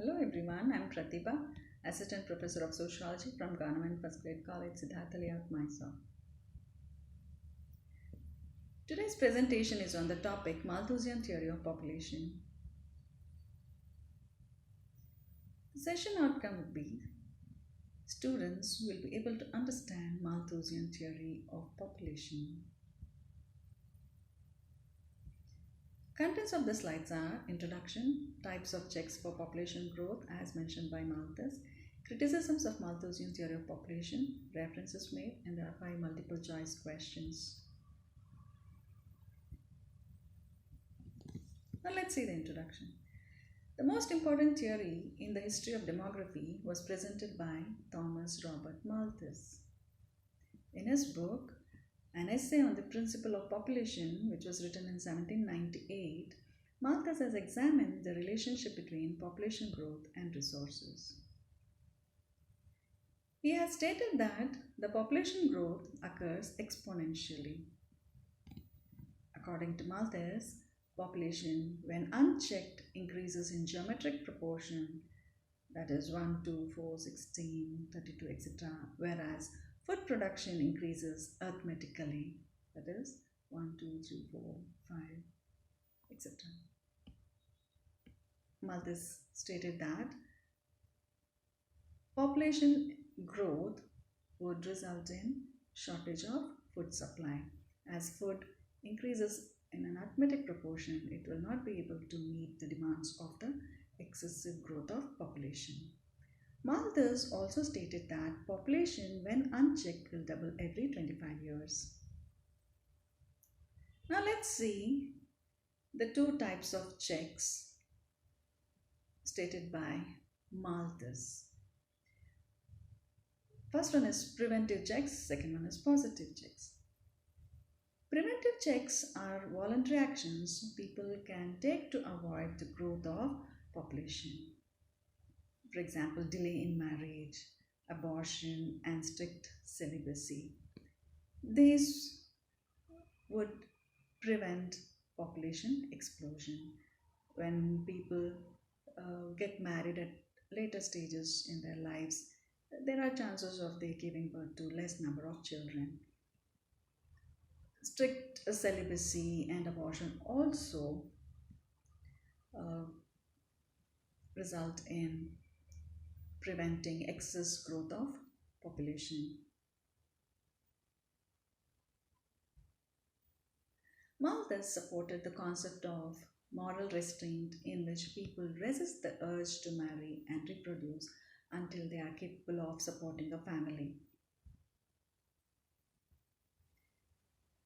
Hello everyone, I'm Pratibha, Assistant Professor of Sociology from Government First Grade College, Siddhartha Layout, Mysore. Today's presentation is on the topic Malthusian Theory of Population. The session outcome would be students will be able to understand Malthusian Theory of Population. Contents of the slides are introduction, types of checks for population growth as mentioned by Malthus, criticisms of Malthusian theory of population, references made, and there are 5 multiple choice questions. Now let's see the introduction. The most important theory in the history of demography was presented by Thomas Robert Malthus. In his book, An Essay on the Principle of Population, which was written in 1798, Malthus has examined the relationship between population growth and resources. He has stated that the population growth occurs exponentially. According to Malthus, population, when unchecked, increases in geometric proportion, that is 1, 2, 4, 16, 32, etc., whereas food production increases arithmetically, that is 1, 2, 3, 4, 5, etc. Malthus stated that population growth would result in shortage of food supply. As food increases in an arithmetic proportion, it will not be able to meet the demands of the excessive growth of population. Malthus also stated that population, when unchecked, will double every 25 years. Now let's see the two types of checks stated by Malthus. First one is preventive checks, second one is positive checks. Preventive checks are voluntary actions people can take to avoid the growth of population. For example, delay in marriage, abortion, and strict celibacy. These would prevent population explosion. When people get married at later stages in their lives, there are chances of they giving birth to less number of children. Strict celibacy and abortion also result in preventing excess growth of population. Malthus supported the concept of moral restraint in which people resist the urge to marry and reproduce until they are capable of supporting a family.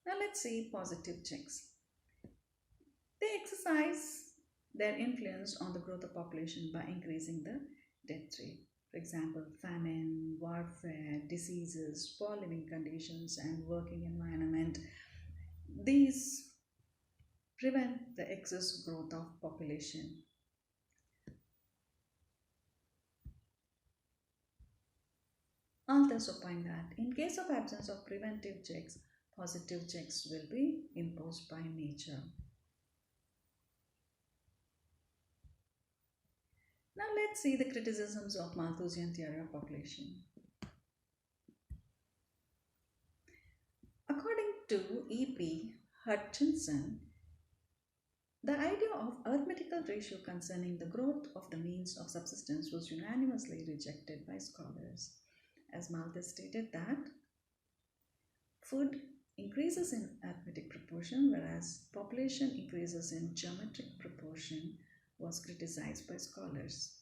Now let's see positive checks. They exercise their influence on the growth of population by increasing the death rate. For example, famine, warfare, diseases, poor living conditions, and working environment. These prevent the excess growth of population. Authors opine that in case of absence of preventive checks, positive checks will be imposed by nature. Now let's see the criticisms of Malthusian theory of population. According to E.P. Hutchinson, the idea of arithmetical ratio concerning the growth of the means of subsistence was unanimously rejected by scholars, as Malthus stated that food increases in arithmetic proportion whereas population increases in geometric proportion was criticized by scholars.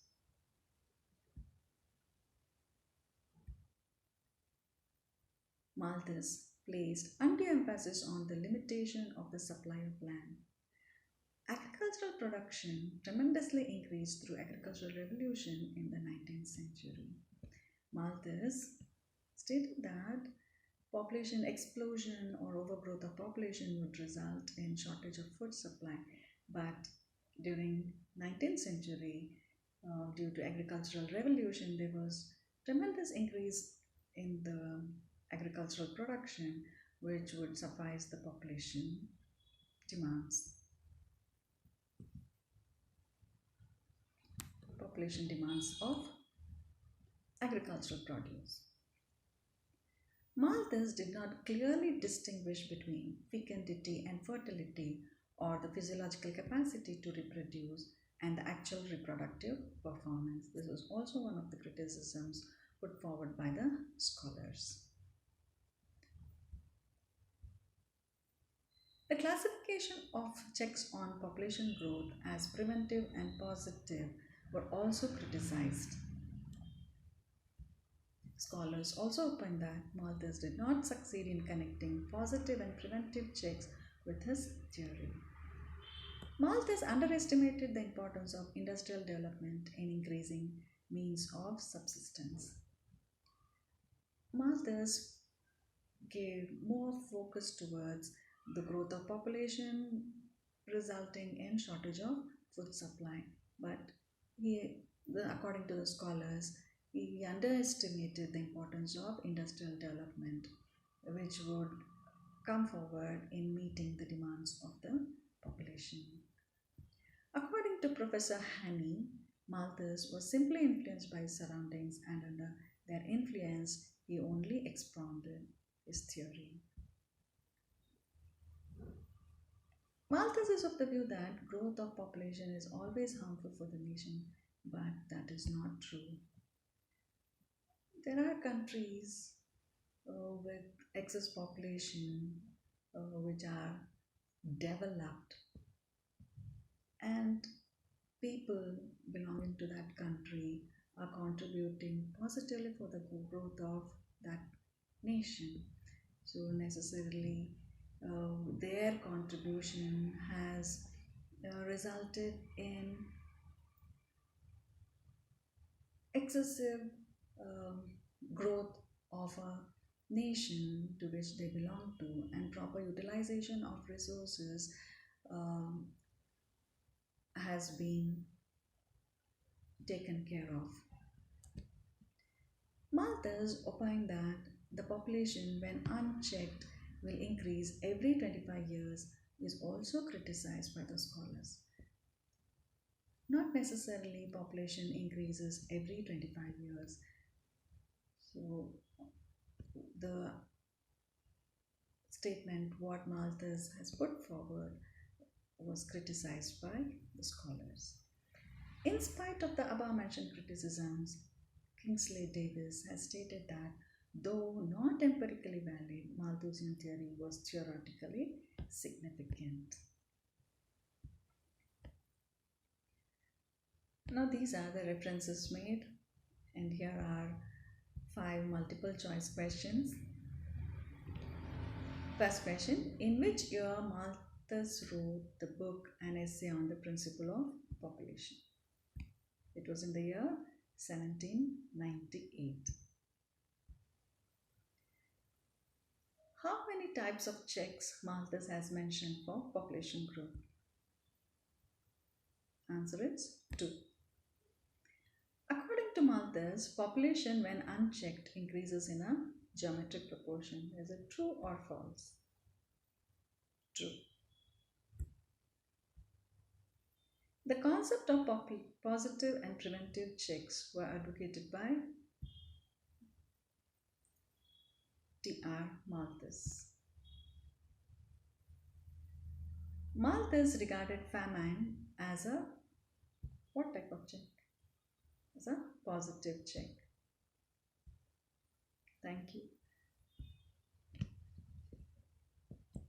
Malthus placed undue emphasis on the limitation of the supply of land. Agricultural production tremendously increased through agricultural revolution in the 19th century. Malthus stated that population explosion or overgrowth of population would result in shortage of food supply, but during 19th century, due to agricultural revolution, there was tremendous increase in the agricultural production, which would suffice the population demands. population demands of agricultural produce. Malthus did not clearly distinguish between fecundity and fertility, or the physiological capacity to reproduce and the actual reproductive performance. This was also one of the criticisms put forward by the scholars. The classification of checks on population growth as preventive and positive were also criticized. Scholars also opined that Malthus did not succeed in connecting positive and preventive checks with his theory. Malthus underestimated the importance of industrial development in increasing means of subsistence. Malthus gave more focus towards the growth of population resulting in shortage of food supply, but according to the scholars, he underestimated the importance of industrial development, which would come forward in meeting the demands of the population. According to Professor Haney, Malthus was simply influenced by his surroundings, and under their influence, he only expounded his theory. Malthus is of the view that growth of population is always harmful for the nation, but that is not true. There are countries with excess population which are developed, and people belonging to that country are contributing positively for the growth of that nation. So, necessarily, their contribution has resulted in excessive um, growth of a nation to which they belong to, and proper utilization of resources um, has been taken care of. Malthus opined that the population, when unchecked, will increase every 25 years, is also criticized by the scholars. Not necessarily population increases every 25 years. So, the statement what Malthus has put forward was criticized by the scholars. In spite of the above mentioned criticisms, Kingsley Davis has stated that though not empirically valid, Malthusian theory was theoretically significant. Now these are the references made, and here are 5 multiple choice questions. First question: in which year Malthus wrote the book An Essay on the Principle of Population? It was in the year 1798. How many types of checks Malthus has mentioned for population growth? Answer is 2. According to Malthus, population when unchecked increases in a geometric proportion. Is it true or false? True. The concept of positive and preventive checks were advocated by T.R. Malthus. Malthus regarded famine as a what type of check? As a positive check. Thank you.